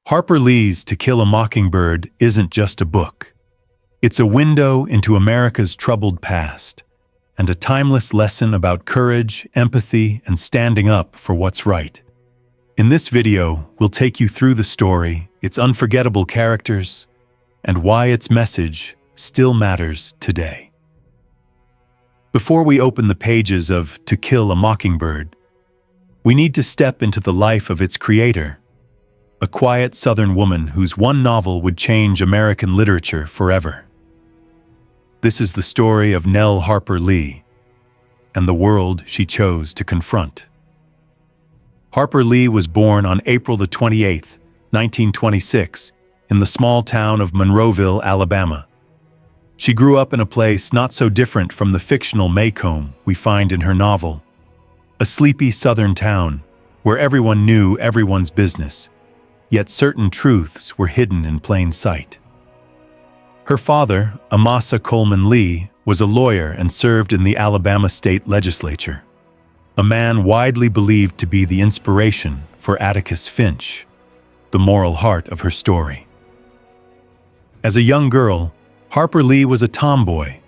Harper Lee's To Kill a Mockingbird isn't just a book. It's a window into America's troubled past, and a timeless lesson about courage, empathy, and standing up for what's right. In this video, we'll take you through the story, its unforgettable characters, and why its message still matters today. Before we open the pages of To Kill a Mockingbird, we need to step into the life of its creator, a quiet Southern woman whose one novel would change American literature forever. This is the story of Nell Harper Lee and the world she chose to confront. Harper Lee was born on April 28, 1926, in the small town of Monroeville, Alabama. She grew up in a place not so different from the fictional Maycomb we find in her novel, a sleepy Southern town where everyone knew everyone's business, yet certain truths were hidden in plain sight. Her father, Amasa Coleman Lee, was a lawyer and served in the Alabama state legislature, a man widely believed to be the inspiration for Atticus Finch, the moral heart of her story. As a young girl, Harper Lee was a tomboy,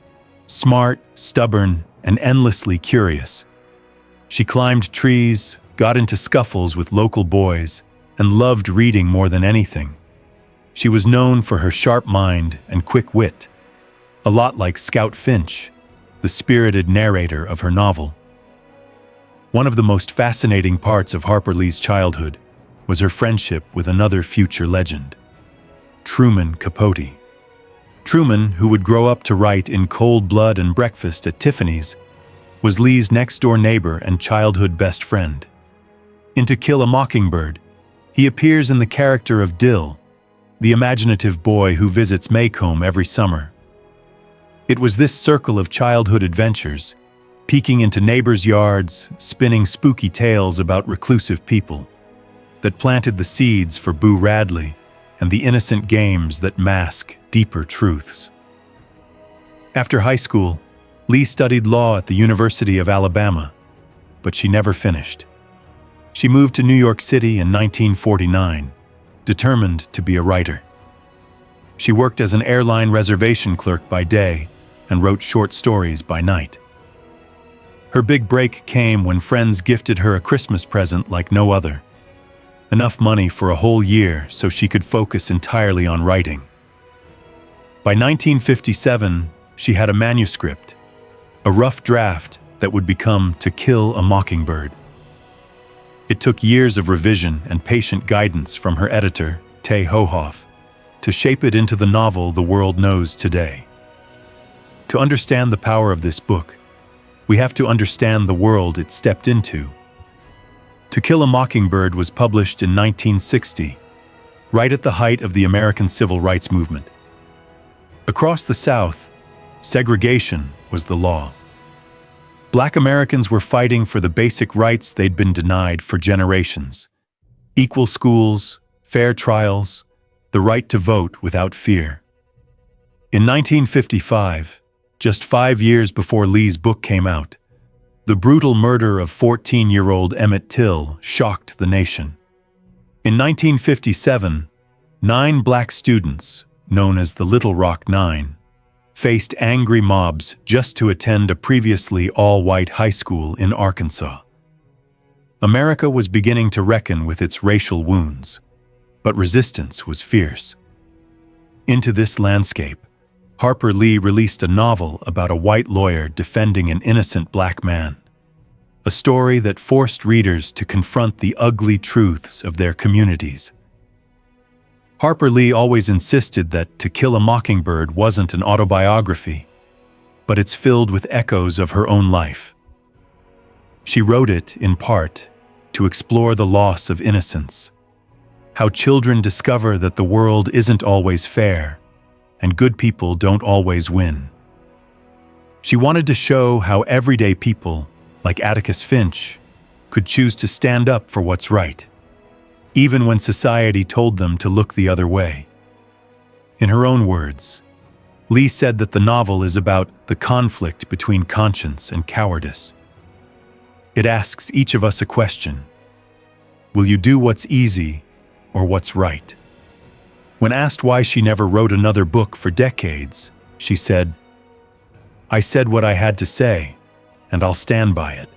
smart, stubborn, and endlessly curious. She climbed trees, got into scuffles with local boys, and loved reading more than anything. She was known for her sharp mind and quick wit, a lot like Scout Finch, the spirited narrator of her novel. One of the most fascinating parts of Harper Lee's childhood was her friendship with another future legend, Truman Capote. Truman, who would grow up to write In Cold Blood and Breakfast at Tiffany's, was Lee's next-door neighbor and childhood best friend. In To Kill a Mockingbird, he appears in the character of Dill, the imaginative boy who visits Maycomb every summer. It was this circle of childhood adventures, peeking into neighbors' yards, spinning spooky tales about reclusive people, that planted the seeds for Boo Radley and the innocent games that mask deeper truths. After high school, Lee studied law at the University of Alabama, but she never finished. She moved to New York City in 1949, determined to be a writer. She worked as an airline reservation clerk by day and wrote short stories by night. Her big break came when friends gifted her a Christmas present like no other, enough money for a whole year so she could focus entirely on writing. By 1957, she had a manuscript, a rough draft that would become To Kill a Mockingbird. It took years of revision and patient guidance from her editor, Tay Hohoff, to shape it into the novel the world knows today. To understand the power of this book, we have to understand the world it stepped into. To Kill a Mockingbird was published in 1960, right at the height of the American Civil Rights Movement. Across the South, segregation was the law. Black Americans were fighting for the basic rights they'd been denied for generations: equal schools, fair trials, the right to vote without fear. In 1955, just 5 years before Lee's book came out, the brutal murder of 14-year-old Emmett Till shocked the nation. In 1957, 9 black students, known as the Little Rock Nine, faced angry mobs just to attend a previously all-white high school in Arkansas. America was beginning to reckon with its racial wounds, but resistance was fierce. Into this landscape, Harper Lee released a novel about a white lawyer defending an innocent black man, a story that forced readers to confront the ugly truths of their communities. Harper Lee always insisted that To Kill a Mockingbird wasn't an autobiography, but it's filled with echoes of her own life. She wrote it, in part, to explore the loss of innocence, how children discover that the world isn't always fair, and good people don't always win. She wanted to show how everyday people, like Atticus Finch, could choose to stand up for what's right, even when society told them to look the other way. In her own words, Lee said that the novel is about the conflict between conscience and cowardice. It asks each of us a question: will you do what's easy or what's right? When asked why she never wrote another book for decades, she said, "I said what I had to say, and I'll stand by it."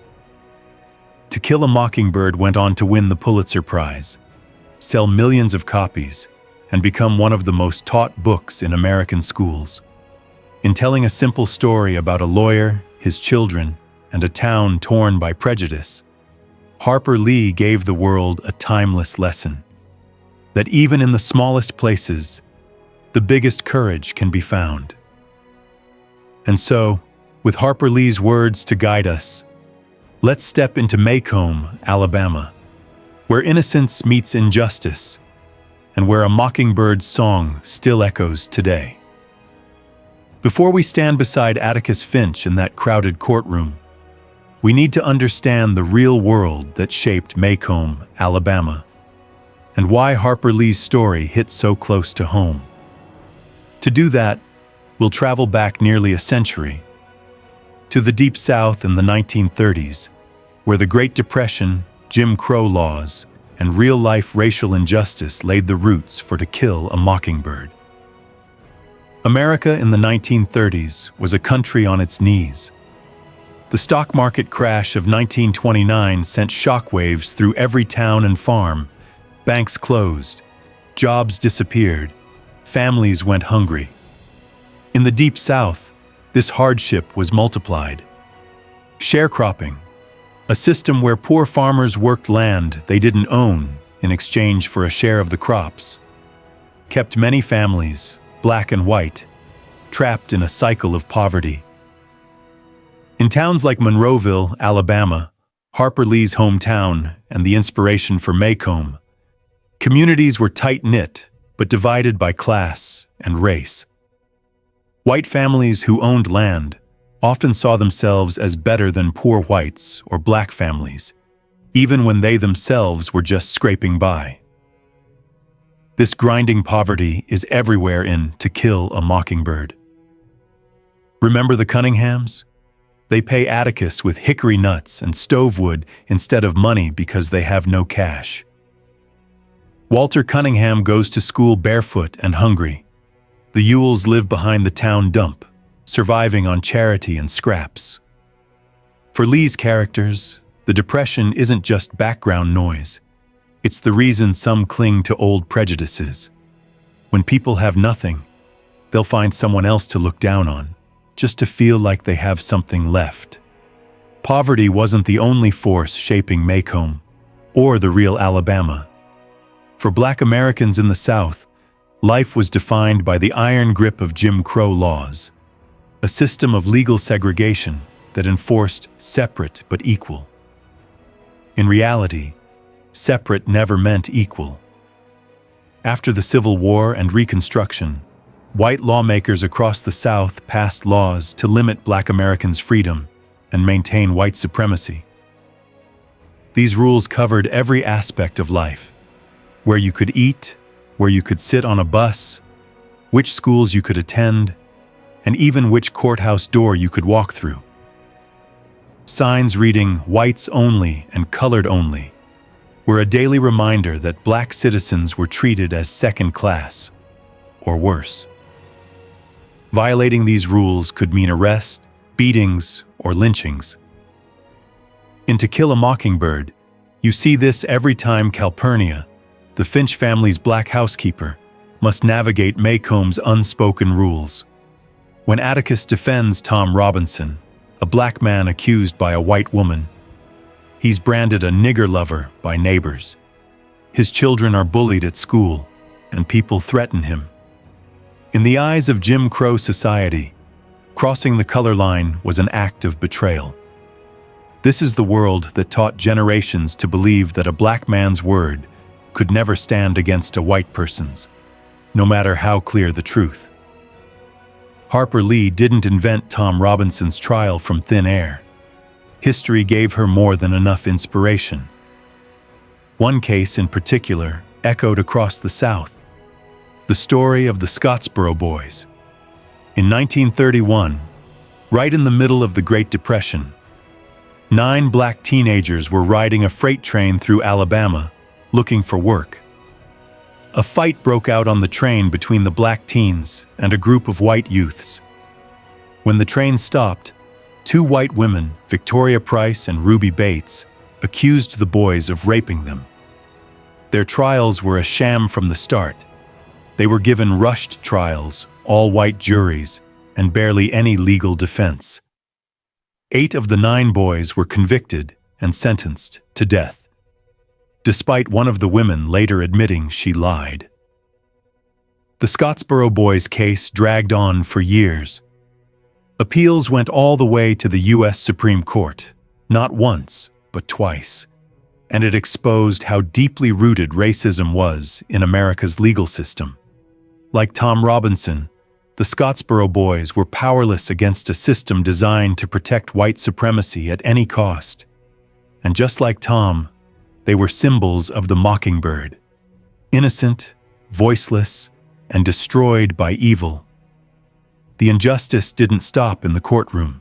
To Kill a Mockingbird went on to win the Pulitzer Prize, sell millions of copies, and become one of the most taught books in American schools. In telling a simple story about a lawyer, his children, and a town torn by prejudice, Harper Lee gave the world a timeless lesson: that even in the smallest places, the biggest courage can be found. And so, with Harper Lee's words to guide us, let's step into Maycomb, Alabama, where innocence meets injustice, and where a mockingbird's song still echoes today. Before we stand beside Atticus Finch in that crowded courtroom, we need to understand the real world that shaped Maycomb, Alabama, and why Harper Lee's story hit so close to home. To do that, we'll travel back nearly a century, to the Deep South in the 1930s, where the Great Depression, Jim Crow laws, and real-life racial injustice laid the roots for To Kill a Mockingbird. America in the 1930s was a country on its knees. The stock market crash of 1929 sent shockwaves through every town and farm. Banks closed, jobs disappeared, families went hungry. In the Deep South, this hardship was multiplied. Sharecropping, a system where poor farmers worked land they didn't own in exchange for a share of the crops, kept many families, black and white, trapped in a cycle of poverty. In towns like Monroeville, Alabama, Harper Lee's hometown and the inspiration for Maycomb, communities were tight-knit but divided by class and race. White families who owned land often saw themselves as better than poor whites or black families, even when they themselves were just scraping by. This grinding poverty is everywhere in To Kill a Mockingbird. Remember the Cunninghams? They pay Atticus with hickory nuts and stovewood instead of money because they have no cash. Walter Cunningham goes to school barefoot and hungry. The Ewells live behind the town dump, surviving on charity and scraps. For Lee's characters, the Depression isn't just background noise. It's the reason some cling to old prejudices. When people have nothing, they'll find someone else to look down on, just to feel like they have something left. Poverty wasn't the only force shaping Maycomb, or the real Alabama. For Black Americans in the South, life was defined by the iron grip of Jim Crow laws, a system of legal segregation that enforced separate but equal. In reality, separate never meant equal. After the Civil War and Reconstruction, white lawmakers across the South passed laws to limit Black Americans' freedom and maintain white supremacy. These rules covered every aspect of life: where you could eat, where you could sit on a bus, which schools you could attend, and even which courthouse door you could walk through. Signs reading "Whites Only" and "Colored Only" were a daily reminder that Black citizens were treated as second class, or worse. Violating these rules could mean arrest, beatings, or lynchings. In To Kill a Mockingbird, you see this every time Calpurnia, the Finch family's Black housekeeper, must navigate Maycomb's unspoken rules. When Atticus defends Tom Robinson, a Black man accused by a white woman, he's branded a nigger lover by neighbors. His children are bullied at school, and people threaten him. In the eyes of Jim Crow society, crossing the color line was an act of betrayal. This is the world that taught generations to believe that a Black man's word could never stand against a white person's, no matter how clear the truth. Harper Lee didn't invent Tom Robinson's trial from thin air. History gave her more than enough inspiration. One case in particular echoed across the South: the story of the Scottsboro Boys. In 1931, right in the middle of the Great Depression, 9 Black teenagers were riding a freight train through Alabama looking for work. A fight broke out on the train between the black teens and a group of white youths. When the train stopped, two white women, Victoria Price and Ruby Bates, accused the boys of raping them. Their trials were a sham from the start. They were given rushed trials, all-white juries, and barely any legal defense. 8 of the 9 boys were convicted and sentenced to death, despite one of the women later admitting she lied. The Scottsboro Boys case dragged on for years. Appeals went all the way to the U.S. Supreme Court, not once, but twice, and it exposed how deeply rooted racism was in America's legal system. Like Tom Robinson, the Scottsboro Boys were powerless against a system designed to protect white supremacy at any cost. And just like Tom, they were symbols of the Mockingbird, innocent, voiceless, and destroyed by evil. The injustice didn't stop in the courtroom.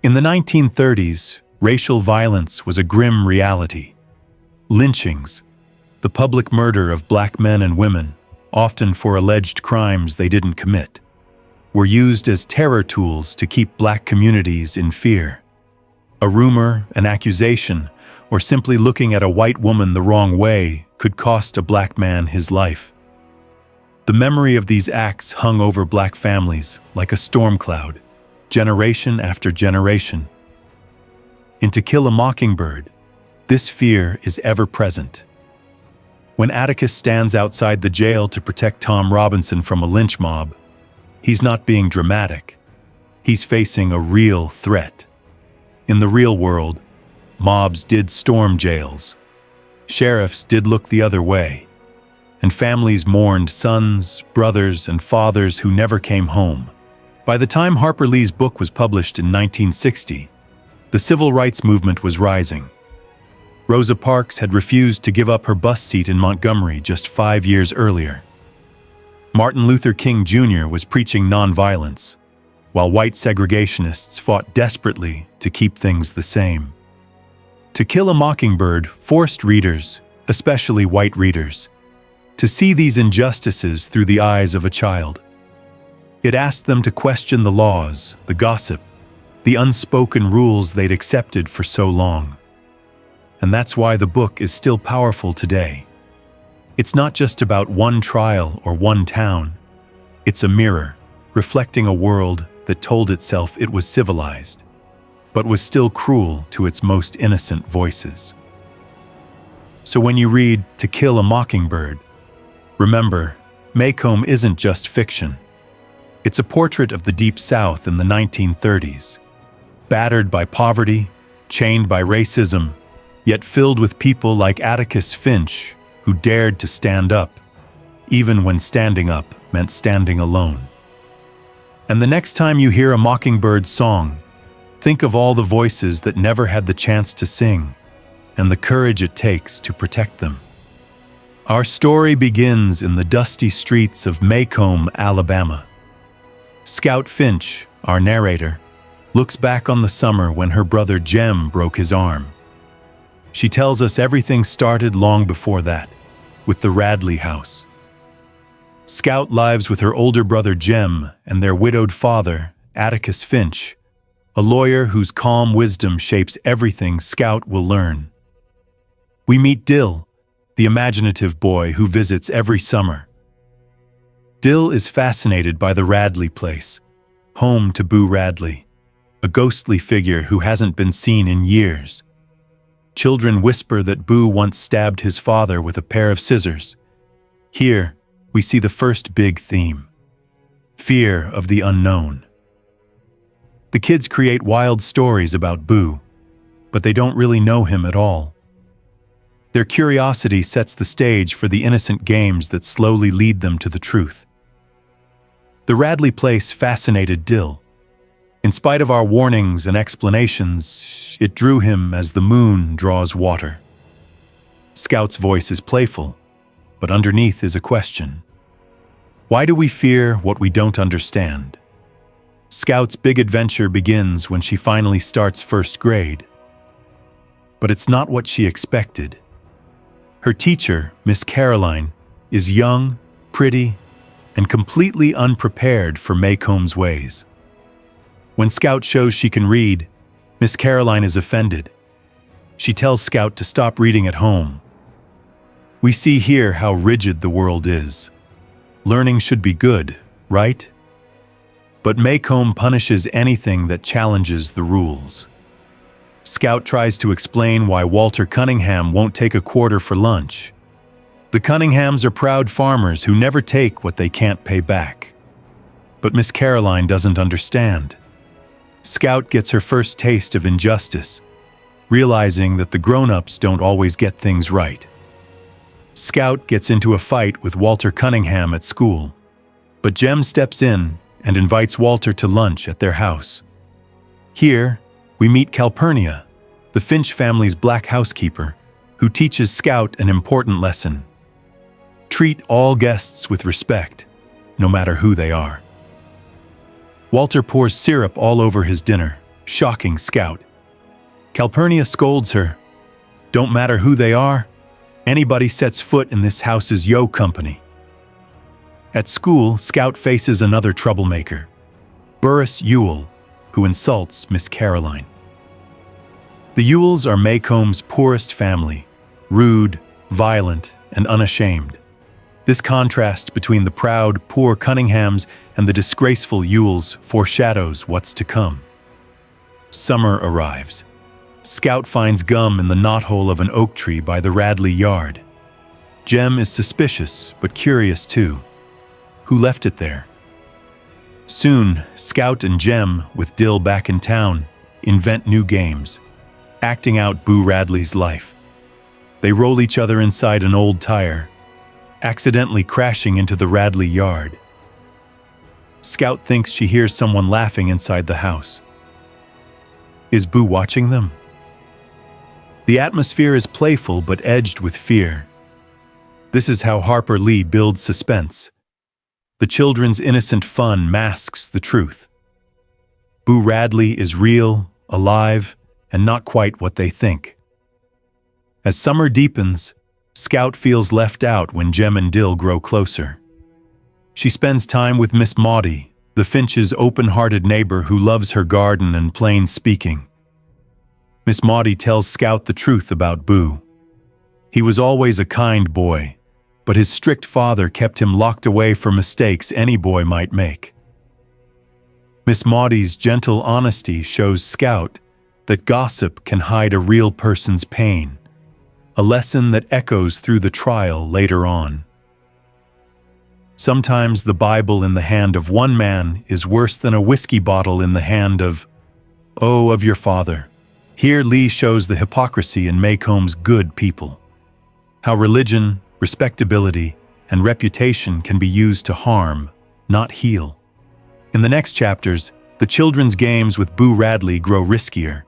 In the 1930s, racial violence was a grim reality. Lynchings, the public murder of black men and women, often for alleged crimes they didn't commit, were used as terror tools to keep black communities in fear. A rumor, an accusation, or simply looking at a white woman the wrong way could cost a black man his life. The memory of these acts hung over black families like a storm cloud, generation after generation. In To Kill a Mockingbird, this fear is ever present. When Atticus stands outside the jail to protect Tom Robinson from a lynch mob, he's not being dramatic. He's facing a real threat. In the real world, mobs did storm jails. Sheriffs did look the other way. And families mourned sons, brothers, and fathers who never came home. By the time Harper Lee's book was published in 1960, the civil rights movement was rising. Rosa Parks had refused to give up her bus seat in Montgomery just 5 years earlier. Martin Luther King Jr. was preaching nonviolence, while white segregationists fought desperately to keep things the same. To Kill a Mockingbird forced readers, especially white readers, to see these injustices through the eyes of a child. It asked them to question the laws, the gossip, the unspoken rules they'd accepted for so long. And that's why the book is still powerful today. It's not just about one trial or one town. It's a mirror, reflecting a world that told itself it was civilized, but was still cruel to its most innocent voices. So when you read To Kill a Mockingbird, remember, Maycomb isn't just fiction. It's a portrait of the Deep South in the 1930s, battered by poverty, chained by racism, yet filled with people like Atticus Finch, who dared to stand up, even when standing up meant standing alone. And the next time you hear a Mockingbird song, think of all the voices that never had the chance to sing, and the courage it takes to protect them. Our story begins in the dusty streets of Maycomb, Alabama. Scout Finch, our narrator, looks back on the summer when her brother Jem broke his arm. She tells us everything started long before that, with the Radley house. Scout lives with her older brother Jem and their widowed father, Atticus Finch, a lawyer whose calm wisdom shapes everything Scout will learn. We meet Dill, the imaginative boy who visits every summer. Dill is fascinated by the Radley place, home to Boo Radley, a ghostly figure who hasn't been seen in years. Children whisper that Boo once stabbed his father with a pair of scissors. Here, we see the first big theme: fear of the unknown. The kids create wild stories about Boo, but they don't really know him at all. Their curiosity sets the stage for the innocent games that slowly lead them to the truth. The Radley place fascinated Dill. In spite of our warnings and explanations, it drew him as the moon draws water. Scout's voice is playful, but underneath is a question. Why do we fear what we don't understand? Scout's big adventure begins when she finally starts first grade. But it's not what she expected. Her teacher, Miss Caroline, is young, pretty, and completely unprepared for Maycomb's ways. When Scout shows she can read, Miss Caroline is offended. She tells Scout to stop reading at home. We see here how rigid the world is. Learning should be good, right? But Maycomb punishes anything that challenges the rules. Scout tries to explain why Walter Cunningham won't take a quarter for lunch. The Cunninghams are proud farmers who never take what they can't pay back. But Miss Caroline doesn't understand. Scout gets her first taste of injustice, realizing that the grown-ups don't always get things right. Scout gets into a fight with Walter Cunningham at school, but Jem steps in and invites Walter to lunch at their house. Here, we meet Calpurnia, the Finch family's black housekeeper, who teaches Scout an important lesson. Treat all guests with respect, no matter who they are. Walter pours syrup all over his dinner, shocking Scout. Calpurnia scolds her. Don't matter who they are, anybody sets foot in this house is yo company. At school, Scout faces another troublemaker, Burris Ewell, who insults Miss Caroline. The Ewells are Maycomb's poorest family, rude, violent, and unashamed. This contrast between the proud, poor Cunninghams and the disgraceful Ewells foreshadows what's to come. Summer arrives. Scout finds gum in the knothole of an oak tree by the Radley yard. Jem is suspicious, but curious too. Who left it there? Soon, Scout and Jem, with Dill back in town, invent new games, acting out Boo Radley's life. They roll each other inside an old tire, accidentally crashing into the Radley yard. Scout thinks she hears someone laughing inside the house. Is Boo watching them? The atmosphere is playful but edged with fear. This is how Harper Lee builds suspense. The children's innocent fun masks the truth. Boo Radley is real, alive, and not quite what they think. As summer deepens, Scout feels left out when Jem and Dill grow closer. She spends time with Miss Maudie, the Finch's open-hearted neighbor who loves her garden and plain speaking. Miss Maudie tells Scout the truth about Boo. He was always a kind boy, but his strict father kept him locked away for mistakes any boy might make. Miss Maudie's gentle honesty shows Scout that gossip can hide a real person's pain, a lesson that echoes through the trial later on. Sometimes the Bible in the hand of one man is worse than a whiskey bottle in the hand of your father. Here Lee shows the hypocrisy in Maycomb's good people. How religion, respectability, and reputation can be used to harm, not heal. In the next chapters, the children's games with Boo Radley grow riskier.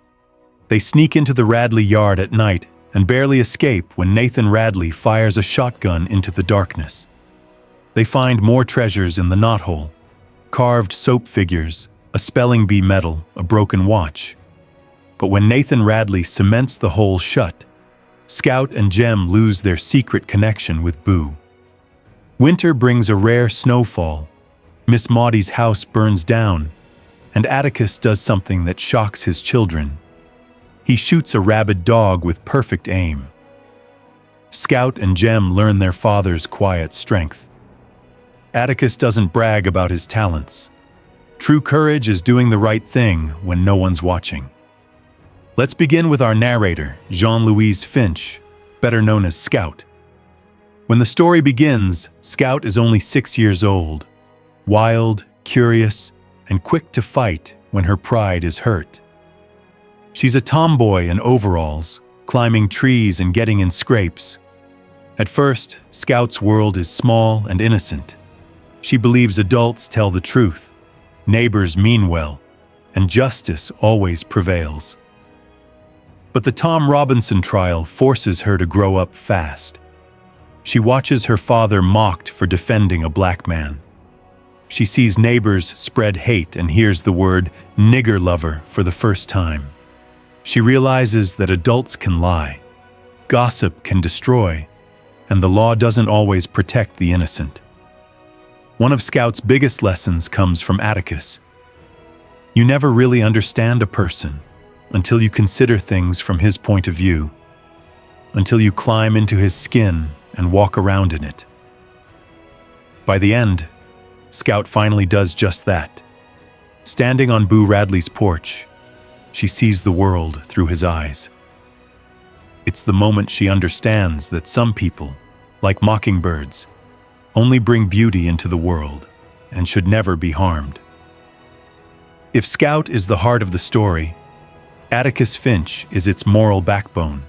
They sneak into the Radley yard at night and barely escape when Nathan Radley fires a shotgun into the darkness. They find more treasures in the knothole: carved soap figures, a spelling bee medal, a broken watch. But when Nathan Radley cements the hole shut, Scout and Jem lose their secret connection with Boo. Winter brings a rare snowfall, Miss Maudie's house burns down, and Atticus does something that shocks his children. He shoots a rabid dog with perfect aim. Scout and Jem learn their father's quiet strength. Atticus doesn't brag about his talents. True courage is doing the right thing when no one's watching. Let's begin with our narrator, Jean-Louise Finch, better known as Scout. When the story begins, Scout is only 6 years old, wild, curious, and quick to fight when her pride is hurt. She's a tomboy in overalls, climbing trees and getting in scrapes. At first, Scout's world is small and innocent. She believes adults tell the truth, neighbors mean well, and justice always prevails. But the Tom Robinson trial forces her to grow up fast. She watches her father mocked for defending a black man. She sees neighbors spread hate and hears the word "nigger lover" for the first time. She realizes that adults can lie, gossip can destroy, and the law doesn't always protect the innocent. One of Scout's biggest lessons comes from Atticus. You never really understand a person until you consider things from his point of view, until you climb into his skin and walk around in it. By the end, Scout finally does just that. Standing on Boo Radley's porch, she sees the world through his eyes. It's the moment she understands that some people, like mockingbirds, only bring beauty into the world and should never be harmed. If Scout is the heart of the story, Atticus Finch is its moral backbone.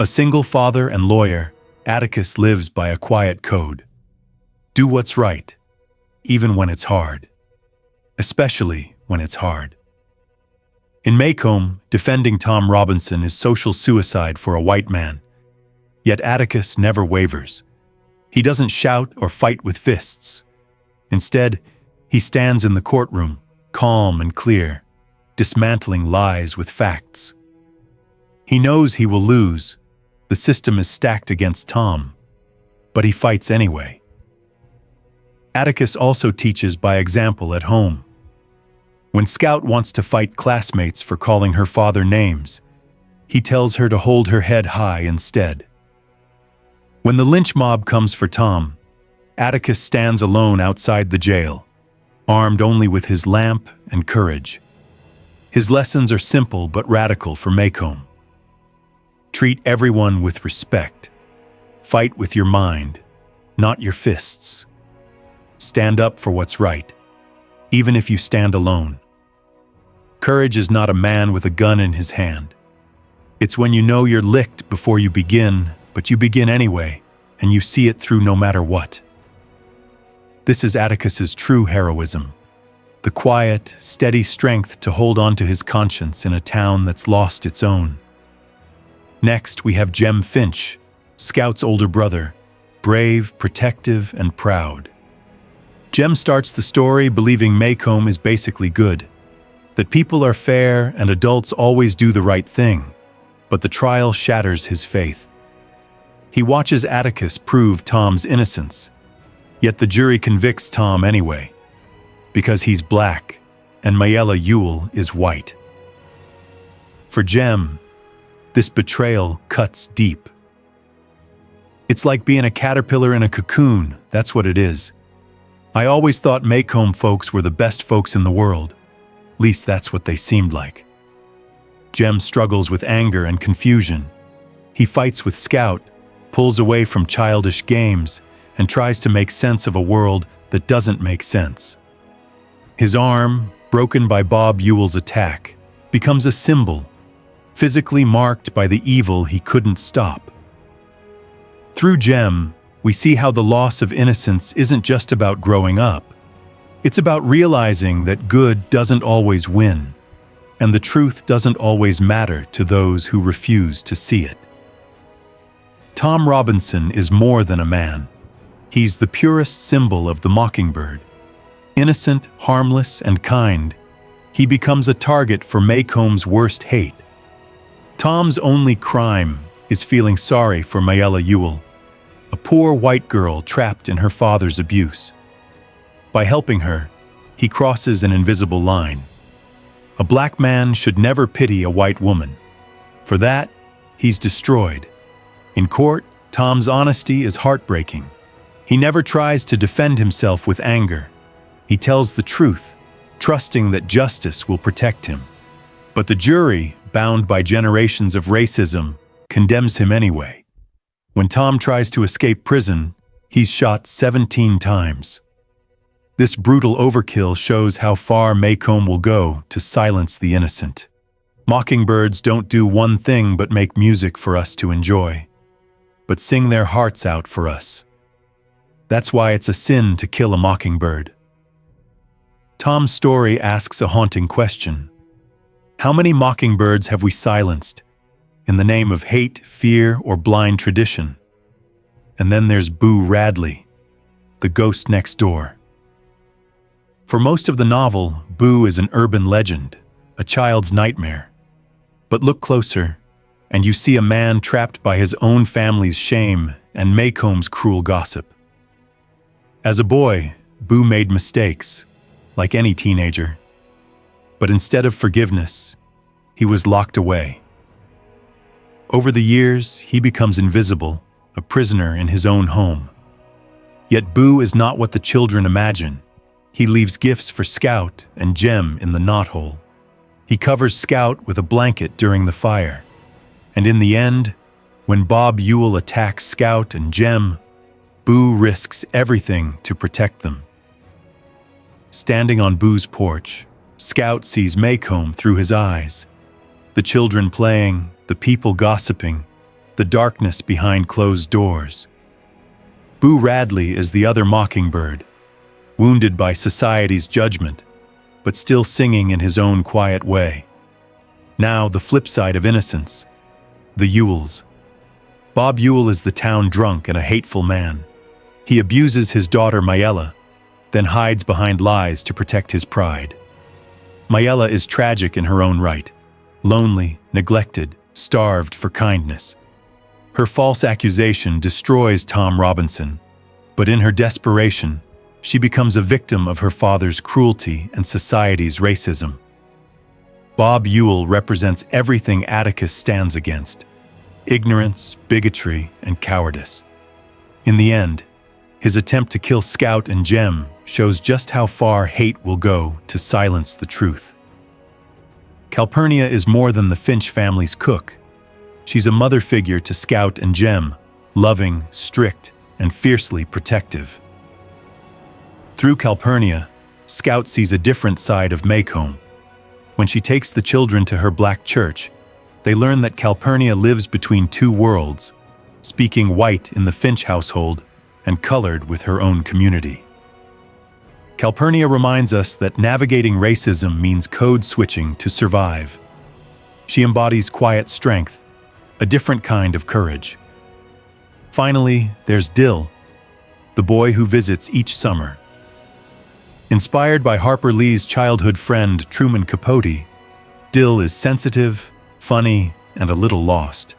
A single father and lawyer, Atticus lives by a quiet code. Do what's right, even when it's hard. Especially when it's hard. In Maycomb, defending Tom Robinson is social suicide for a white man. Yet Atticus never wavers. He doesn't shout or fight with fists. Instead, he stands in the courtroom, calm and clear, dismantling lies with facts. He knows he will lose. The system is stacked against Tom, but he fights anyway. Atticus also teaches by example at home. When Scout wants to fight classmates for calling her father names, he tells her to hold her head high instead. When the lynch mob comes for Tom, Atticus stands alone outside the jail, armed only with his lamp and courage. His lessons are simple but radical for Maycomb. Treat everyone with respect. Fight with your mind, not your fists. Stand up for what's right, even if you stand alone. Courage is not a man with a gun in his hand. It's when you know you're licked before you begin, but you begin anyway, and you see it through no matter what. This is Atticus's true heroism. The quiet, steady strength to hold on to his conscience in a town that's lost its own. Next, we have Jem Finch, Scout's older brother, brave, protective, and proud. Jem starts the story believing Maycomb is basically good, that people are fair and adults always do the right thing, but the trial shatters his faith. He watches Atticus prove Tom's innocence, yet the jury convicts Tom anyway, because he's black and Mayella Ewell is white. For Jem, this betrayal cuts deep. It's like being a caterpillar in a cocoon, that's what it is. I always thought Maycomb folks were the best folks in the world. At least that's what they seemed like. Jem struggles with anger and confusion. He fights with Scout, pulls away from childish games, and tries to make sense of a world that doesn't make sense. His arm, broken by Bob Ewell's attack, becomes a symbol, physically marked by the evil he couldn't stop. Through Jem, we see how the loss of innocence isn't just about growing up. It's about realizing that good doesn't always win, and the truth doesn't always matter to those who refuse to see it. Tom Robinson is more than a man. He's the purest symbol of the mockingbird. Innocent, harmless, and kind, he becomes a target for Maycomb's worst hate. Tom's only crime is feeling sorry for Mayella Ewell, a poor white girl trapped in her father's abuse. By helping her, he crosses an invisible line. A black man should never pity a white woman. For that, he's destroyed. In court, Tom's honesty is heartbreaking. He never tries to defend himself with anger. He tells the truth, trusting that justice will protect him. But the jury, bound by generations of racism, condemns him anyway. When Tom tries to escape prison, he's shot 17 times. This brutal overkill shows how far Maycomb will go to silence the innocent. Mockingbirds don't do one thing but make music for us to enjoy, but sing their hearts out for us. That's why it's a sin to kill a mockingbird. Tom's story asks a haunting question. How many mockingbirds have we silenced in the name of hate, fear, or blind tradition? And then there's Boo Radley, the ghost next door. For most of the novel, Boo is an urban legend, a child's nightmare. But look closer, and you see a man trapped by his own family's shame and Maycomb's cruel gossip. As a boy, Boo made mistakes, like any teenager. But instead of forgiveness, he was locked away. Over the years, he becomes invisible, a prisoner in his own home. Yet Boo is not what the children imagine. He leaves gifts for Scout and Jem in the knothole. He covers Scout with a blanket during the fire. And in the end, when Bob Ewell attacks Scout and Jem, Boo risks everything to protect them. Standing on Boo's porch, Scout sees Maycomb through his eyes. The children playing, the people gossiping, the darkness behind closed doors. Boo Radley is the other Mockingbird, wounded by society's judgment, but still singing in his own quiet way. Now, the flip side of innocence, the Ewells. Bob Ewell is the town drunk and a hateful man. He abuses his daughter Mayella, then hides behind lies to protect his pride. Mayella is tragic in her own right, lonely, neglected, starved for kindness. Her false accusation destroys Tom Robinson, but in her desperation, she becomes a victim of her father's cruelty and society's racism. Bob Ewell represents everything Atticus stands against: ignorance, bigotry, and cowardice. In the end, his attempt to kill Scout and Jem shows just how far hate will go to silence the truth. Calpurnia is more than the Finch family's cook. She's a mother figure to Scout and Jem, loving, strict, and fiercely protective. Through Calpurnia, Scout sees a different side of Maycomb. When she takes the children to her black church, they learn that Calpurnia lives between two worlds, speaking white in the Finch household and colored with her own community. Calpurnia reminds us that navigating racism means code switching to survive. She embodies quiet strength, a different kind of courage. Finally, there's Dill, the boy who visits each summer. Inspired by Harper Lee's childhood friend Truman Capote, Dill is sensitive, funny, and a little lost.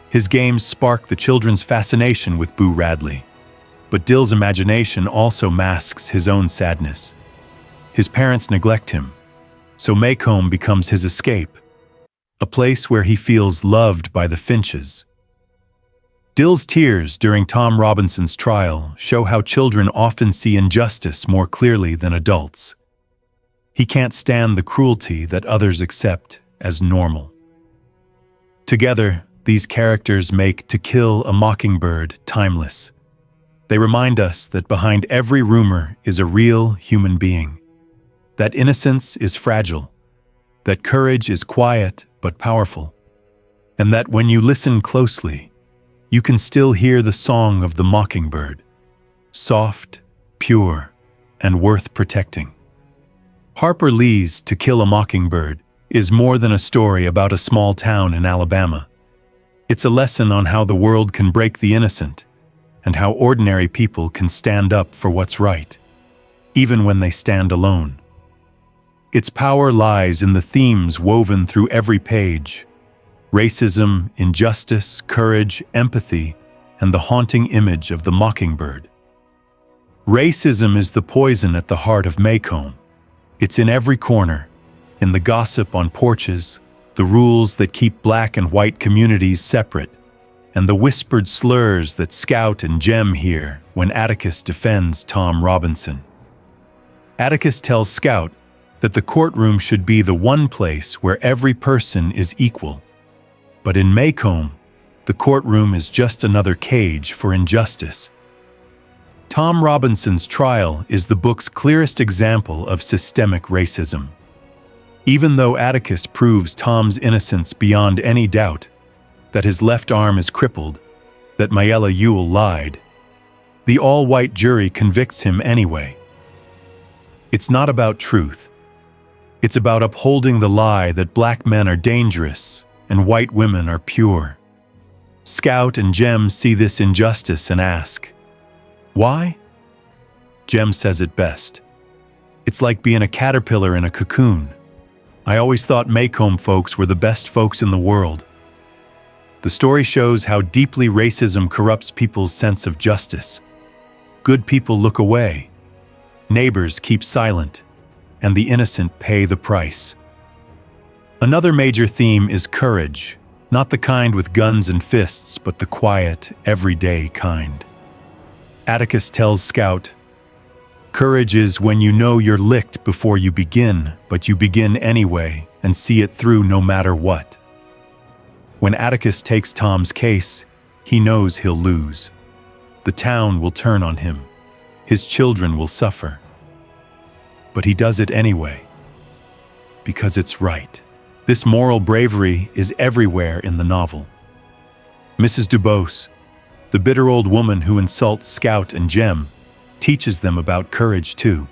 His games spark the children's fascination with Boo Radley, but Dill's imagination also masks his own sadness. His parents neglect him, so Maycomb becomes his escape, a place where he feels loved by the Finches. Dill's tears during Tom Robinson's trial show how children often see injustice more clearly than adults. He can't stand the cruelty that others accept as normal. Together, these characters make To Kill a Mockingbird timeless. They remind us that behind every rumor is a real human being, that innocence is fragile, that courage is quiet but powerful, and that when you listen closely, you can still hear the song of the mockingbird, soft, pure, and worth protecting. Harper Lee's To Kill a Mockingbird is more than a story about a small town in Alabama. It's a lesson on how the world can break the innocent and how ordinary people can stand up for what's right, even when they stand alone. Its power lies in the themes woven through every page: racism, injustice, courage, empathy, and the haunting image of the mockingbird. Racism is the poison at the heart of Maycomb. It's in every corner, in the gossip on porches, the rules that keep black and white communities separate, and the whispered slurs that Scout and Jem hear when Atticus defends Tom Robinson. Atticus tells Scout that the courtroom should be the one place where every person is equal. But in Maycomb, the courtroom is just another cage for injustice. Tom Robinson's trial is the book's clearest example of systemic racism. Even though Atticus proves Tom's innocence beyond any doubt, that his left arm is crippled, that Mayella Ewell lied, the all-white jury convicts him anyway. It's not about truth. It's about upholding the lie that black men are dangerous and white women are pure. Scout and Jem see this injustice and ask, why? Jem says it best. It's like being a caterpillar in a cocoon. I always thought Maycomb folks were the best folks in the world. The story shows how deeply racism corrupts people's sense of justice. Good people look away, neighbors keep silent, and the innocent pay the price. Another major theme is courage, not the kind with guns and fists, but the quiet, everyday kind. Atticus tells Scout, "Courage is when you know you're licked before you begin, but you begin anyway and see it through no matter what." When Atticus takes Tom's case, he knows he'll lose. The town will turn on him. His children will suffer. But he does it anyway, because it's right. This moral bravery is everywhere in the novel. Mrs. Dubose, the bitter old woman who insults Scout and Jem, teaches them about courage too.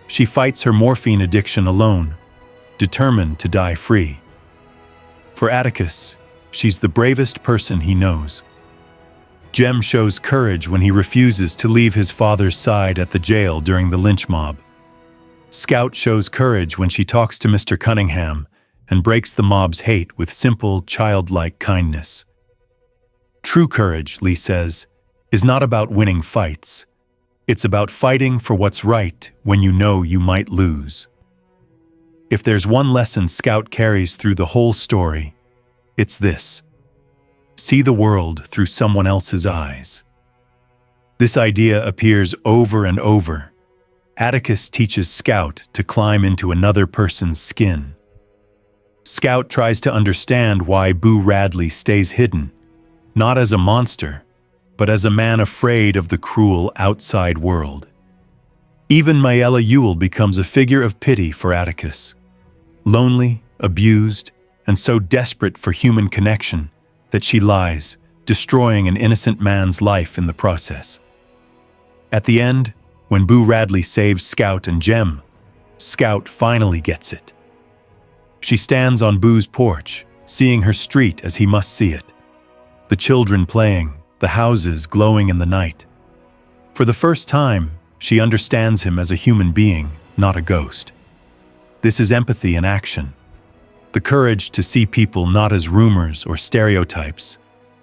She fights her morphine addiction alone, determined to die free. For Atticus, she's the bravest person he knows. Jem shows courage when he refuses to leave his father's side at the jail during the lynch mob. Scout shows courage when she talks to Mr. Cunningham and breaks the mob's hate with simple, childlike kindness. True courage, Lee says, is not about winning fights. It's about fighting for what's right when you know you might lose. If there's one lesson Scout carries through the whole story, it's this: see the world through someone else's eyes. This idea appears over and over. Atticus teaches Scout to climb into another person's skin. Scout tries to understand why Boo Radley stays hidden, not as a monster, but as a man afraid of the cruel outside world. Even Mayella Ewell becomes a figure of pity for Atticus. Lonely, abused, and so desperate for human connection that she lies, destroying an innocent man's life in the process. At the end, when Boo Radley saves Scout and Jem, Scout finally gets it. She stands on Boo's porch, seeing her street as he must see it. The children playing, the houses glowing in the night. For the first time, she understands him as a human being, not a ghost. This is empathy in action. The courage to see people not as rumors or stereotypes,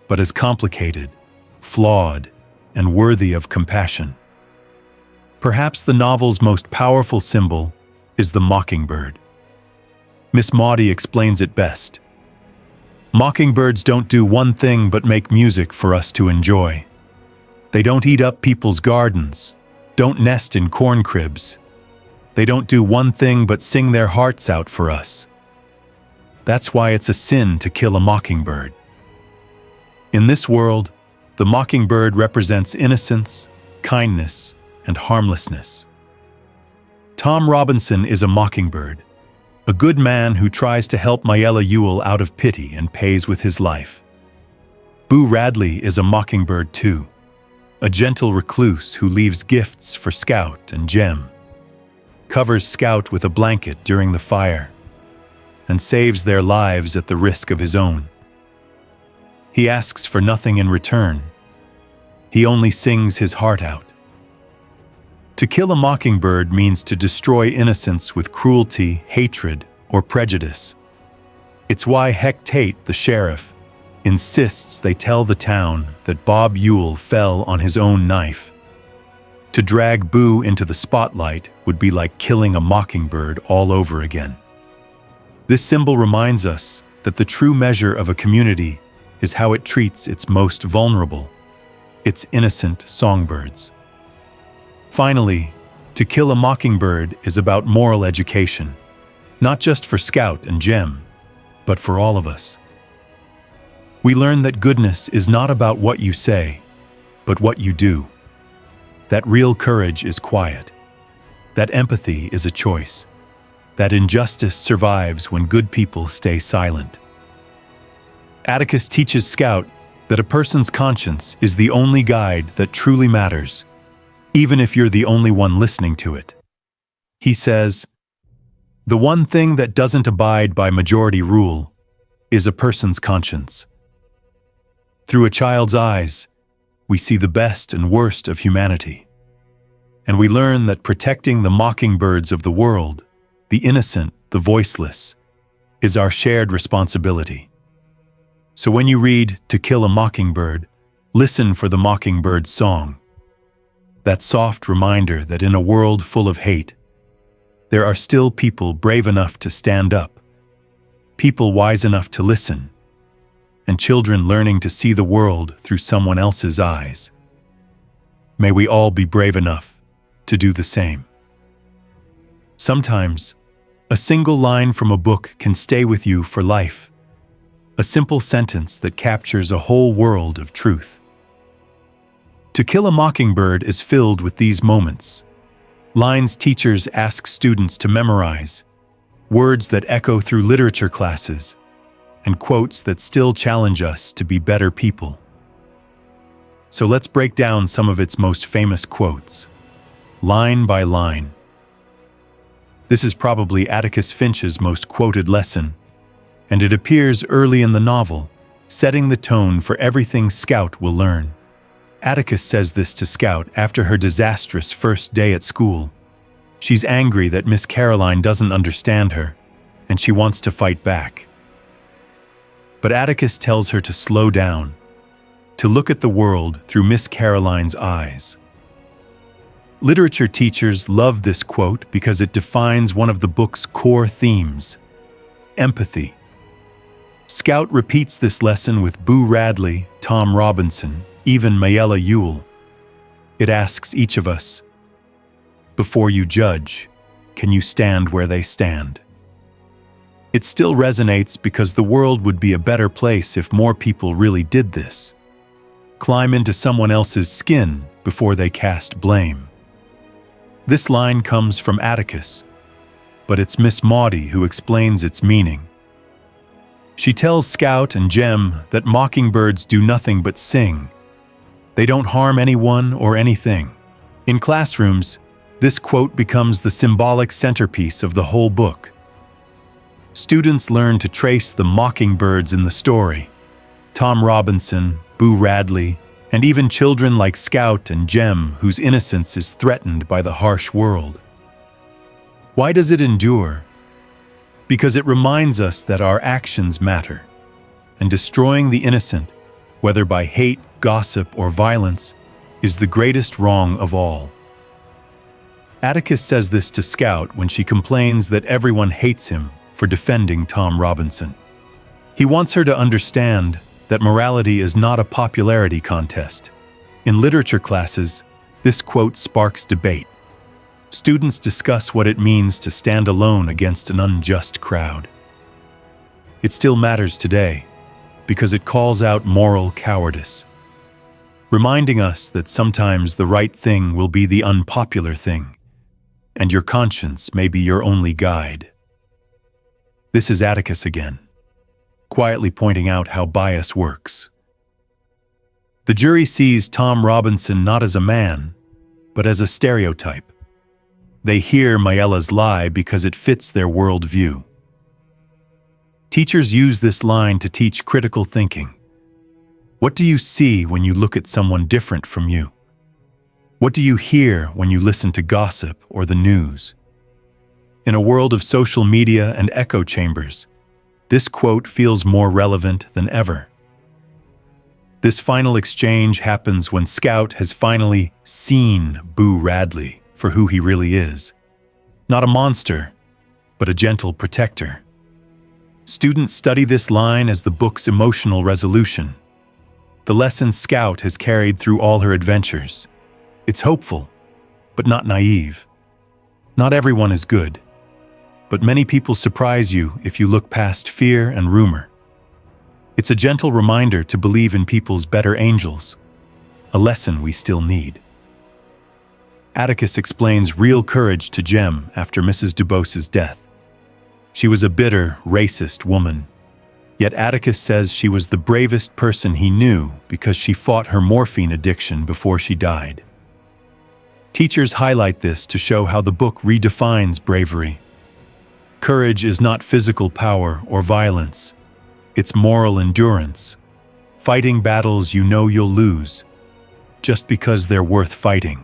but as complicated, flawed, and worthy of compassion. Perhaps the novel's most powerful symbol is the mockingbird. Miss Maudie explains it best. Mockingbirds don't do one thing but make music for us to enjoy. They don't eat up people's gardens, don't nest in corn cribs. They don't do one thing but sing their hearts out for us. That's why it's a sin to kill a mockingbird. In this world, the mockingbird represents innocence, kindness, and harmlessness. Tom Robinson is a mockingbird, a good man who tries to help Mayella Ewell out of pity and pays with his life. Boo Radley is a mockingbird too, a gentle recluse who leaves gifts for Scout and Jem, covers Scout with a blanket during the fire, and saves their lives at the risk of his own. He asks for nothing in return. He only sings his heart out. To kill a mockingbird means to destroy innocence with cruelty, hatred, or prejudice. It's why Heck Tate, the sheriff, insists they tell the town that Bob Ewell fell on his own knife. To drag Boo into the spotlight would be like killing a mockingbird all over again. This symbol reminds us that the true measure of a community is how it treats its most vulnerable, its innocent songbirds. Finally, To Kill a Mockingbird is about moral education, not just for Scout and Jem, but for all of us. We learn that goodness is not about what you say, but what you do. That real courage is quiet. That empathy is a choice. That injustice survives when good people stay silent. Atticus teaches Scout that a person's conscience is the only guide that truly matters, even if you're the only one listening to it. He says, "The one thing that doesn't abide by majority rule is a person's conscience." Through a child's eyes, we see the best and worst of humanity. And we learn that protecting the mockingbirds of the world, the innocent, the voiceless, is our shared responsibility. So when you read To Kill a Mockingbird, listen for the mockingbird's song. That soft reminder that in a world full of hate, there are still people brave enough to stand up, people wise enough to listen, and children learning to see the world through someone else's eyes. May we all be brave enough to do the same. Sometimes, a single line from a book can stay with you for life, a simple sentence that captures a whole world of truth. To Kill a Mockingbird is filled with these moments. Lines teachers ask students to memorize, words that echo through literature classes, and quotes that still challenge us to be better people. So let's break down some of its most famous quotes, line by line. This is probably Atticus Finch's most quoted lesson, and it appears early in the novel, setting the tone for everything Scout will learn. Atticus says this to Scout after her disastrous first day at school. She's angry that Miss Caroline doesn't understand her, and she wants to fight back. But Atticus tells her to slow down, to look at the world through Miss Caroline's eyes. Literature teachers love this quote because it defines one of the book's core themes, empathy. Scout repeats this lesson with Boo Radley, Tom Robinson, even Mayella Ewell. It asks each of us, before you judge, can you stand where they stand? It still resonates because the world would be a better place if more people really did this. Climb into someone else's skin before they cast blame. This line comes from Atticus, but it's Miss Maudie who explains its meaning. She tells Scout and Jem that mockingbirds do nothing but sing. They don't harm anyone or anything. In classrooms, this quote becomes the symbolic centerpiece of the whole book. Students learn to trace the mockingbirds in the story. Tom Robinson, Boo Radley, and even children like Scout and Jem, whose innocence is threatened by the harsh world. Why does it endure? Because it reminds us that our actions matter, and destroying the innocent, whether by hate, gossip, or violence, is the greatest wrong of all. Atticus says this to Scout when she complains that everyone hates him for defending Tom Robinson. He wants her to understand that morality is not a popularity contest. In literature classes, this quote sparks debate. Students discuss what it means to stand alone against an unjust crowd. It still matters today because it calls out moral cowardice, reminding us that sometimes the right thing will be the unpopular thing, and your conscience may be your only guide. This is Atticus again, quietly pointing out how bias works. The jury sees Tom Robinson not as a man, but as a stereotype. They hear Mayella's lie because it fits their worldview. Teachers use this line to teach critical thinking. What do you see when you look at someone different from you? What do you hear when you listen to gossip or the news? In a world of social media and echo chambers, this quote feels more relevant than ever. This final exchange happens when Scout has finally seen Boo Radley for who he really is. Not a monster, but a gentle protector. Students study this line as the book's emotional resolution, the lesson Scout has carried through all her adventures. It's hopeful, but not naive. Not everyone is good, but many people surprise you if you look past fear and rumor. It's a gentle reminder to believe in people's better angels, a lesson we still need. Atticus explains real courage to Jem after Mrs. Dubose's death. She was a bitter, racist woman, yet Atticus says she was the bravest person he knew because she fought her morphine addiction before she died. Teachers highlight this to show how the book redefines bravery. Courage is not physical power or violence. It's moral endurance, fighting battles you know you'll lose, just because they're worth fighting.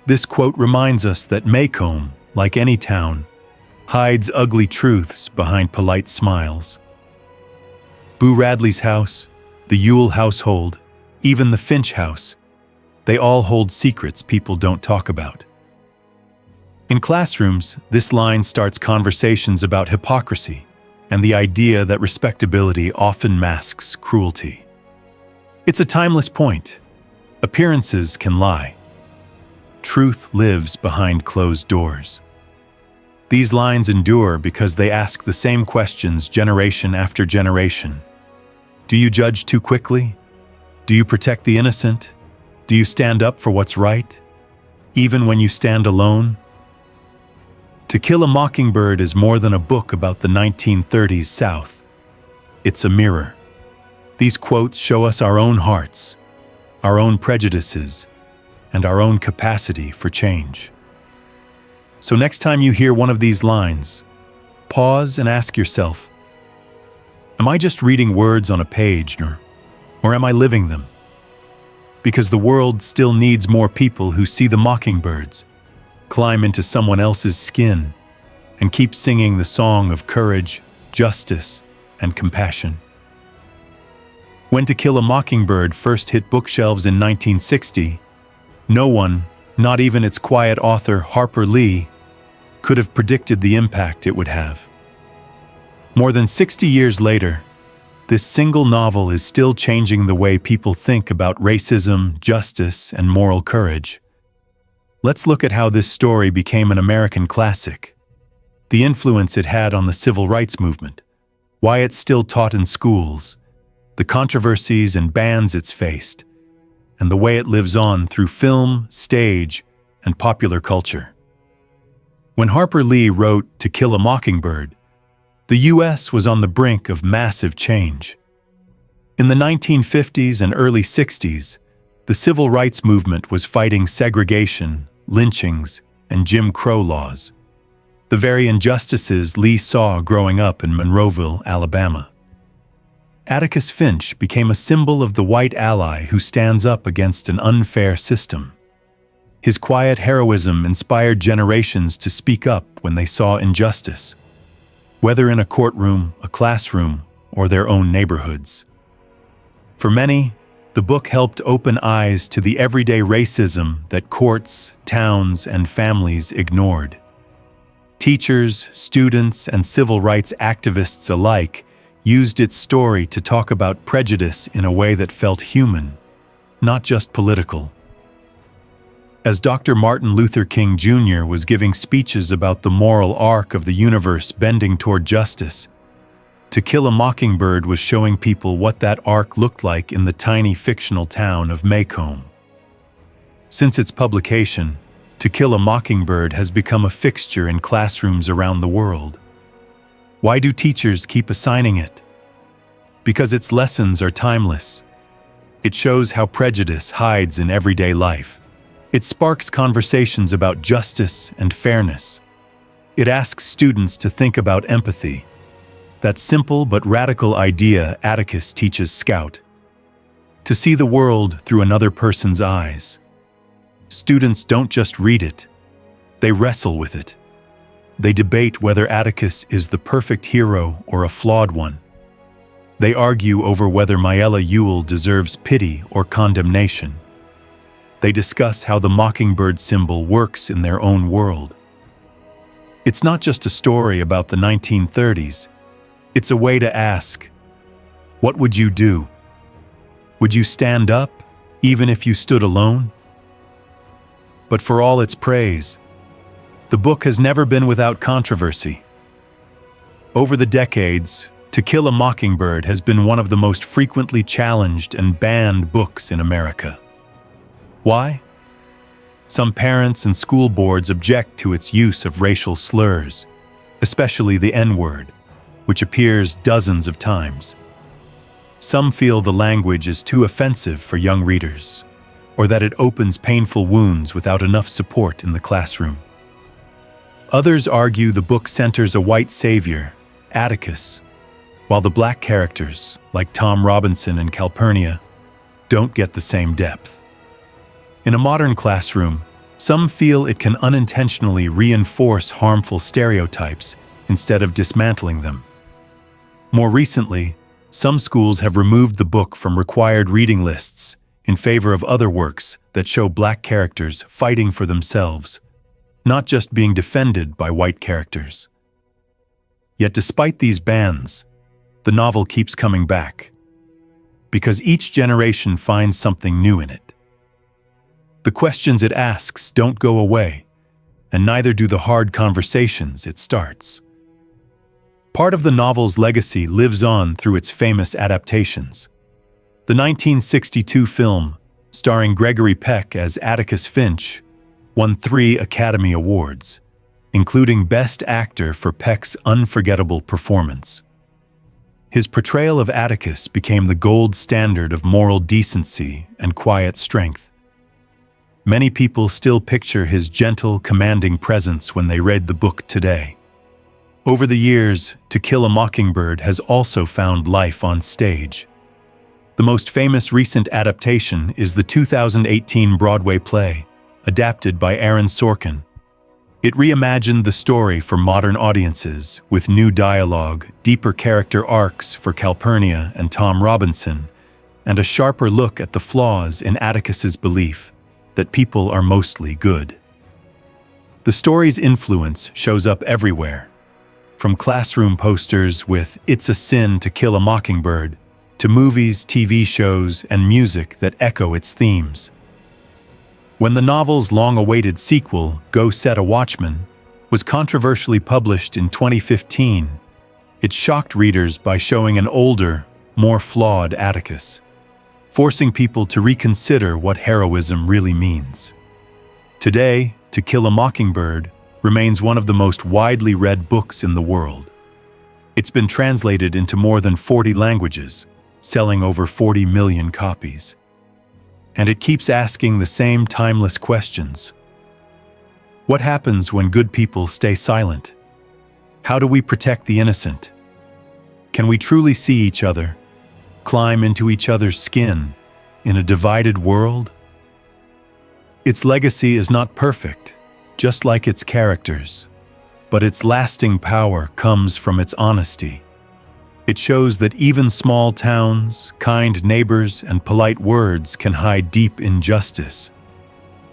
This quote reminds us that Maycomb, like any town, hides ugly truths behind polite smiles. Boo Radley's house, the Yule household, even the Finch house, they all hold secrets people don't talk about. In classrooms, this line starts conversations about hypocrisy and the idea that respectability often masks cruelty. It's a timeless point. Appearances can lie. Truth lives behind closed doors. These lines endure because they ask the same questions generation after generation. Do you judge too quickly? Do you protect the innocent? Do you stand up for what's right, even when you stand alone? To Kill a Mockingbird is more than a book about the 1930s South. It's a mirror. These quotes show us our own hearts, our own prejudices, and our own capacity for change. So next time you hear one of these lines, pause and ask yourself, am I just reading words on a page, or am I living them? Because the world still needs more people who see the mockingbirds, climb into someone else's skin, and keep singing the song of courage, justice, and compassion. When To Kill a Mockingbird first hit bookshelves in 1960, no one, not even its quiet author Harper Lee, could have predicted the impact it would have. More than 60 years later, this single novel is still changing the way people think about racism, justice, and moral courage. Let's look at how this story became an American classic, the influence it had on the civil rights movement, why it's still taught in schools, the controversies and bans it's faced, and the way it lives on through film, stage, and popular culture. When Harper Lee wrote To Kill a Mockingbird, the U.S. was on the brink of massive change. In the 1950s and early 60s, the civil rights movement was fighting segregation, lynchings, and Jim Crow laws, the very injustices Lee saw growing up in Monroeville, Alabama. Atticus Finch became a symbol of the white ally who stands up against an unfair system. His quiet heroism inspired generations to speak up when they saw injustice, whether in a courtroom, a classroom, or their own neighborhoods. For many, the book helped open eyes to the everyday racism that courts, towns, and families ignored. Teachers, students, and civil rights activists alike used its story to talk about prejudice in a way that felt human, not just political. As Dr. Martin Luther King Jr. was giving speeches about the moral arc of the universe bending toward justice, To Kill a Mockingbird was showing people what that arc looked like in the tiny fictional town of Macomb. Since its publication, To Kill a Mockingbird has become a fixture in classrooms around the world. Why do teachers keep assigning it? Because its lessons are timeless. It shows how prejudice hides in everyday life. It sparks conversations about justice and fairness. It asks students to think about empathy, that simple but radical idea Atticus teaches Scout. To see the world through another person's eyes. Students don't just read it, they wrestle with it. They debate whether Atticus is the perfect hero or a flawed one. They argue over whether Mayella Ewell deserves pity or condemnation. They discuss how the mockingbird symbol works in their own world. It's not just a story about the 1930s. It's a way to ask, what would you do? Would you stand up, even if you stood alone? But for all its praise, the book has never been without controversy. Over the decades, To Kill a Mockingbird has been one of the most frequently challenged and banned books in America. Why? Some parents and school boards object to its use of racial slurs, especially the N-word, which appears dozens of times. Some feel the language is too offensive for young readers, or that it opens painful wounds without enough support in the classroom. Others argue the book centers a white savior, Atticus, while the black characters, like Tom Robinson and Calpurnia, don't get the same depth. In a modern classroom, some feel it can unintentionally reinforce harmful stereotypes instead of dismantling them. More recently, Some schools have removed the book from required reading lists in favor of other works that show black characters fighting for themselves, not just being defended by white characters. Yet despite these bans, the novel keeps coming back, because each generation finds something new in it. The questions it asks don't go away, and neither do the hard conversations it starts. Part of the novel's legacy lives on through its famous adaptations. The 1962 film, starring Gregory Peck as Atticus Finch, won 3 Academy Awards, including Best Actor for Peck's unforgettable performance. His portrayal of Atticus became the gold standard of moral decency and quiet strength. Many people still picture his gentle, commanding presence when they read the book today. Over the years, To Kill a Mockingbird has also found life on stage. The most famous recent adaptation is the 2018 Broadway play, adapted by Aaron Sorkin. It reimagined the story for modern audiences with new dialogue, deeper character arcs for Calpurnia and Tom Robinson, and a sharper look at the flaws in Atticus's belief that people are mostly good. The story's influence shows up everywhere, from classroom posters with "It's a Sin to Kill a Mockingbird" to movies, TV shows, and music that echo its themes. When the novel's long-awaited sequel, Go Set a Watchman, was controversially published in 2015, it shocked readers by showing an older, more flawed Atticus, forcing people to reconsider what heroism really means. Today, To Kill a Mockingbird remains one of the most widely read books in the world. It's been translated into more than 40 languages, selling over 40 million copies. And it keeps asking the same timeless questions. What happens when good people stay silent? How do we protect the innocent? Can we truly see each other, climb into each other's skin in a divided world? Its legacy is not perfect, just like its characters, but its lasting power comes from its honesty. It shows that even small towns, kind neighbors, and polite words can hide deep injustice,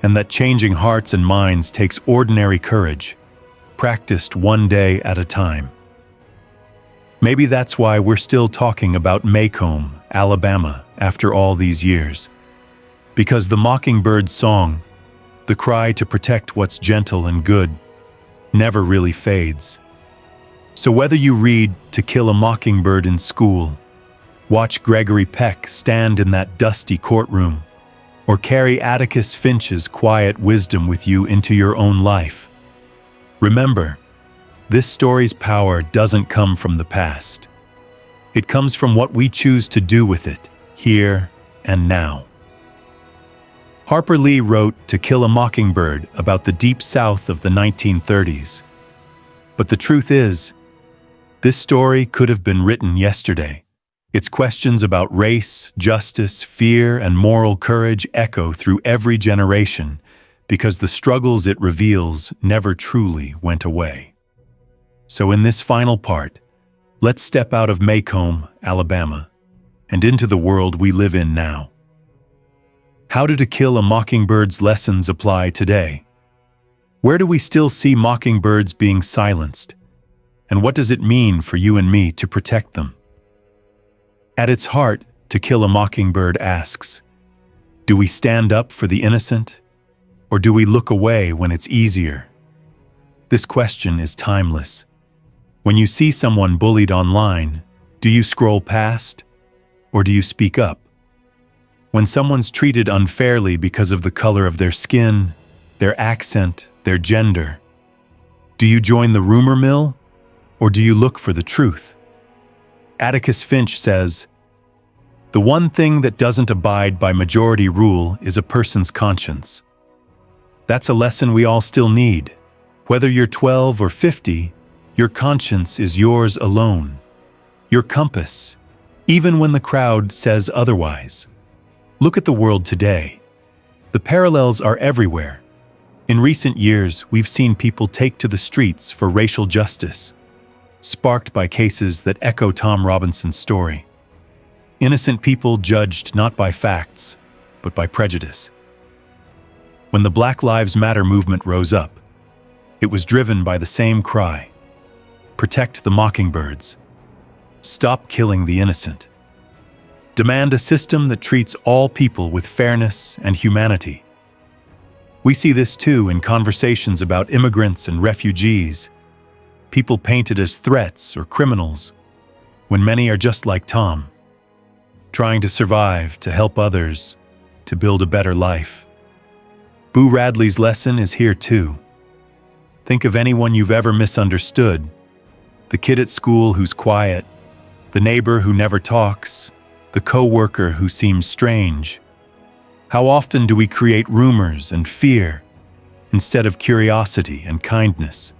and that changing hearts and minds takes ordinary courage, practiced one day at a time. Maybe that's why we're still talking about Macomb, Alabama, after all these years. Because the Mockingbird's song, the cry to protect what's gentle and good, never really fades. So whether you read To Kill a Mockingbird in school, watch Gregory Peck stand in that dusty courtroom, or carry Atticus Finch's quiet wisdom with you into your own life, remember, this story's power doesn't come from the past. It comes from what we choose to do with it, here and now. Harper Lee wrote To Kill a Mockingbird about the Deep South of the 1930s. But the truth is, this story could have been written yesterday. Its questions about race, justice, fear, and moral courage echo through every generation because the struggles it reveals never truly went away. So in this final part, let's step out of Macomb, Alabama, and into the world we live in now. How do To Kill a Mockingbird's lessons apply today? Where do we still see mockingbirds being silenced? And what does it mean for you and me to protect them? At its heart, To Kill a Mockingbird asks, do we stand up for the innocent? Or do we look away when it's easier? This question is timeless. When you see someone bullied online, do you scroll past? Or do you speak up? When someone's treated unfairly because of the color of their skin, their accent, their gender, do you join the rumor mill? Or do you look for the truth? Atticus Finch says, "The one thing that doesn't abide by majority rule is a person's conscience." That's a lesson we all still need. Whether you're 12 or 50, your conscience is yours alone. Your compass, even when the crowd says otherwise. Look at the world today. The parallels are everywhere. In recent years, we've seen people take to the streets for racial justice, sparked by cases that echo Tom Robinson's story. Innocent people judged not by facts, but by prejudice. When the Black Lives Matter movement rose up, it was driven by the same cry: protect the mockingbirds. Stop killing the innocent. Demand a system that treats all people with fairness and humanity. We see this too in conversations about immigrants and refugees, people painted as threats or criminals, when many are just like Tom, trying to survive, to help others, to build a better life. Boo Radley's lesson is here too. Think of anyone you've ever misunderstood: the kid at school who's quiet, the neighbor who never talks, the coworker who seems strange. How often do we create rumors and fear instead of curiosity and kindness?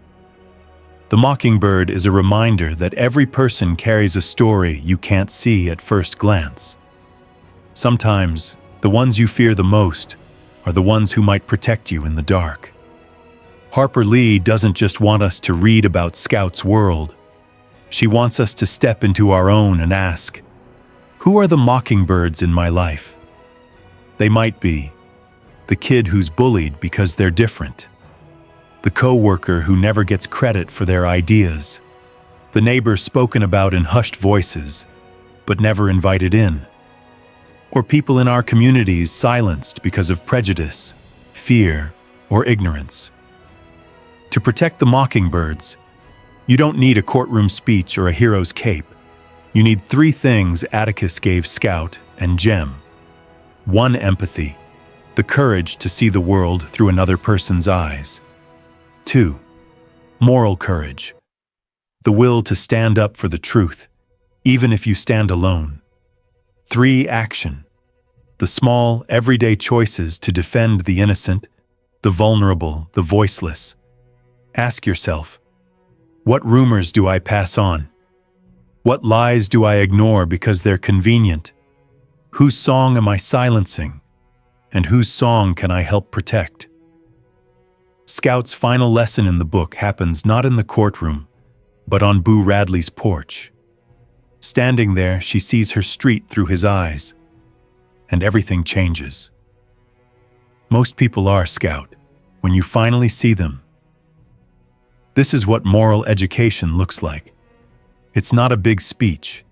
The mockingbird is a reminder that every person carries a story you can't see at first glance. Sometimes, the ones you fear the most are the ones who might protect you in the dark. Harper Lee doesn't just want us to read about Scout's world. She wants us to step into our own and ask, who are the mockingbirds in my life? They might be the kid who's bullied because they're different, the coworker who never gets credit for their ideas, the neighbor spoken about in hushed voices, but never invited in, or people in our communities silenced because of prejudice, fear, or ignorance. To protect the mockingbirds, you don't need a courtroom speech or a hero's cape. You need three things Atticus gave Scout and Jem. 1. Empathy, the courage to see the world through another person's eyes. 2. Moral courage, the will to stand up for the truth, even if you stand alone. 3. Action, the small, everyday choices to defend the innocent, the vulnerable, the voiceless. Ask yourself, what rumors do I pass on? What lies do I ignore because they're convenient? Whose song am I silencing? And whose song can I help protect? Scout's final lesson in the book happens not in the courtroom, but on Boo Radley's porch. Standing there, she sees her street through his eyes, and everything changes. Most people are, Scout, when you finally see them. This is what moral education looks like. It's not a big speech.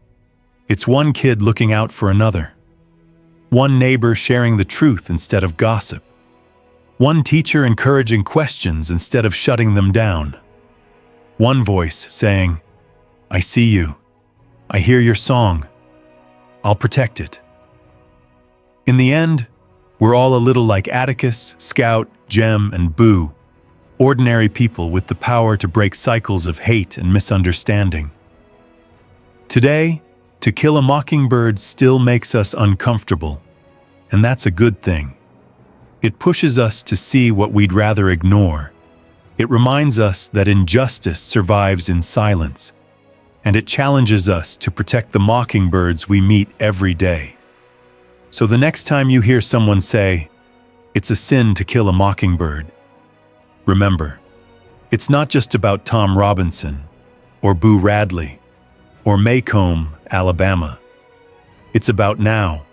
It's one kid looking out for another. One neighbor sharing the truth instead of gossip. One teacher encouraging questions instead of shutting them down. One voice saying, I see you. I hear your song. I'll protect it. In the end, we're all a little like Atticus, Scout, Jem, and Boo, ordinary people with the power to break cycles of hate and misunderstanding. Today, to kill a mockingbird still makes us uncomfortable, and that's a good thing. It pushes us to see what we'd rather ignore. It reminds us that injustice survives in silence, and it challenges us to protect the mockingbirds we meet every day. So the next time you hear someone say, it's a sin to kill a mockingbird, remember, it's not just about Tom Robinson, or Boo Radley, or Maycomb, Alabama. It's about now,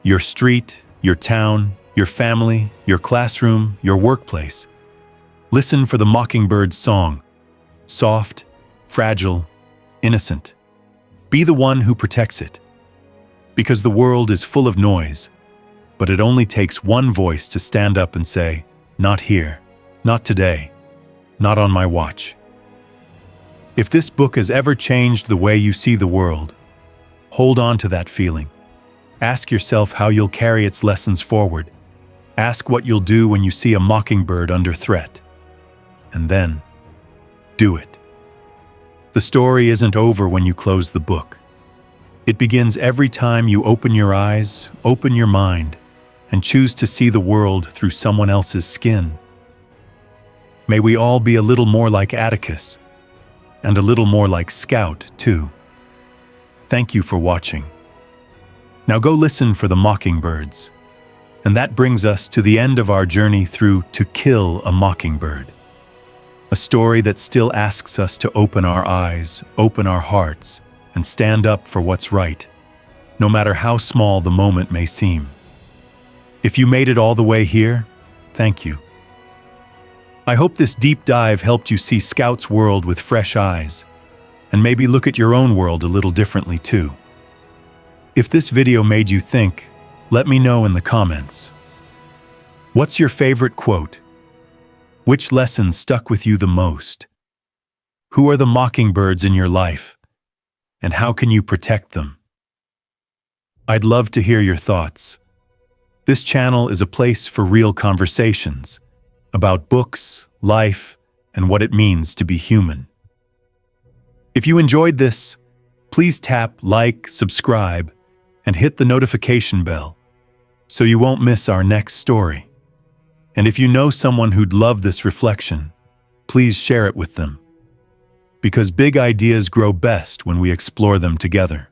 your street, your town, your family, your classroom, your workplace. Listen for the mockingbird's song, soft, fragile, innocent. Be the one who protects it. Because the world is full of noise, but it only takes one voice to stand up and say, not here, not today, not on my watch. If this book has ever changed the way you see the world, hold on to that feeling. Ask yourself how you'll carry its lessons forward. Ask what you'll do when you see a mockingbird under threat. And then, do it. The story isn't over when you close the book. It begins every time you open your eyes, open your mind, and choose to see the world through someone else's skin. May we all be a little more like Atticus, and a little more like Scout, too. Thank you for watching. Now go listen for the mockingbirds. And that brings us to the end of our journey through To Kill a Mockingbird. A story that still asks us to open our eyes, open our hearts, and stand up for what's right. no matter how small the moment may seem. If you made it all the way here, thank you. I hope this deep dive helped you see Scout's world with fresh eyes, and maybe look at your own world a little differently too. If this video made you think, let me know in the comments. What's your favorite quote? Which lesson stuck with you the most? Who are the mockingbirds in your life? And how can you protect them? I'd love to hear your thoughts. This channel is a place for real conversations about books, life, and what it means to be human. If you enjoyed this, please tap like, subscribe, and hit the notification bell so you won't miss our next story. And if you know someone who'd love this reflection, please share it with them. Because big ideas grow best when we explore them together.